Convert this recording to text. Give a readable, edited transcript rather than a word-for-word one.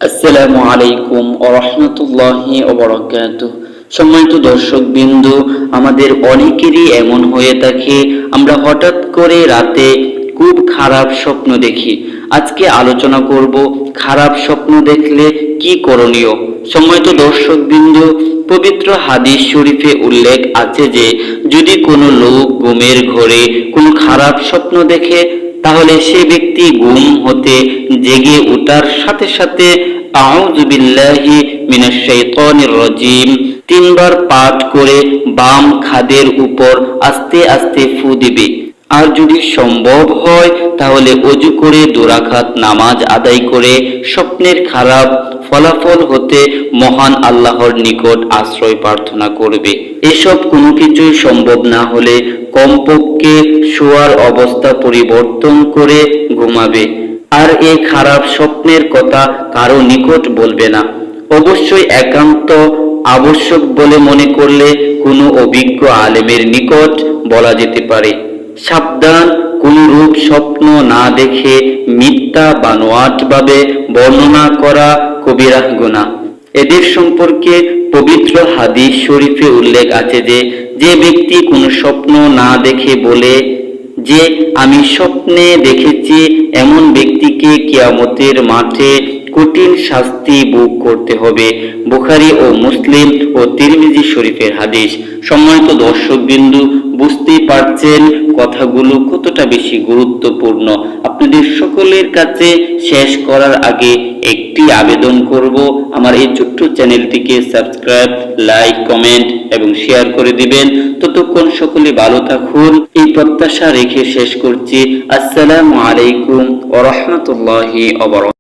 আসসালামু আলাইকুম ওয়া রাহমাতুল্লাহি ওয়া বারাকাতুহু। সম্মানিত দর্শকবৃন্দ, আমাদের অনেকেরই এমন হয়ে থাকে, আমরা হঠাৎ করে রাতে খুব খারাপ স্বপ্ন দেখি। আজকে আলোচনা করব খারাপ স্বপ্ন দেখলে কি করণীয়। সম্মানিত দর্শকবৃন্দ, পবিত্র হাদিস শরীফে উল্লেখ আছে যে যদি কোনো লোক ঘুমের ঘোরে কোনো খারাপ স্বপ্ন দেখে, তাহলে সে ব্যক্তি ঘুম হতে জেগে ওঠার সাথে সাথে আউযু বিল্লাহি মিনাশ শাইতানির রাজিম তিনবার পাঠ করে বাম খাদের উপর আস্তে আস্তে ফু দিবে। আর যদি সম্ভব হয় তাহলে ওযু করে 2 রাকাত নামাজ আদায় করে স্বপ্নের খারাপ ফলাফল হতে মহান আল্লাহর নিকট আশ্রয় প্রার্থনা করবে। এসব কোনো কিছুই সম্ভব না হলে কমপক্ষে শোয়ার অবস্থা পরিবর্তন করে ঘুমাবে। আর এই খারাপ স্বপ্নের কথা কারো নিকট বলবে না। অবশ্যই একান্ত আবশ্যক বলে মনে করলে কোনো অভিজ্ঞ আলেমের নিকট বলা যেতে পারে। সাবধান, কোনরূপ স্বপ্ন না দেখে মিথ্যা বানোয়াটভাবে বর্ণনা করা কবিরা গুনাহ। এদের সম্পর্কে পবিত্র হাদিস শরীফে উল্লেখ আছে যে যে ব্যক্তি কোনো স্বপ্ন না দেখে বলে যে আমি স্বপ্নে দেখেছি, এমন ব্যক্তিকে কিয়ামতের মাঠে কঠিন শাস্তি ভোগ করতে হবে। বুখারী ও মুসলিম ও তিরমিজি শরীফের হাদিস। সম্মানিত দর্শকবৃন্দ, বুঝতেই পারছেন কথাগুলো কতটা বেশি গুরুত্বপূর্ণ। আপনাদের সকলের কাছে শেষ করার আগে একটি আবেদন করব, আমার এই ছোট্ট চ্যানেলটিকে সাবস্ক্রাইব, লাইক, কমেন্ট এবং শেয়ার করে দিবেন। ততক্ষণ সকলে ভালো থাকুন এই প্রত্যাশা রেখে শেষ করছি। আসসালামু আলাইকুম ওয়া রাহমাতুল্লাহি ওয়া বারাকাতুহু।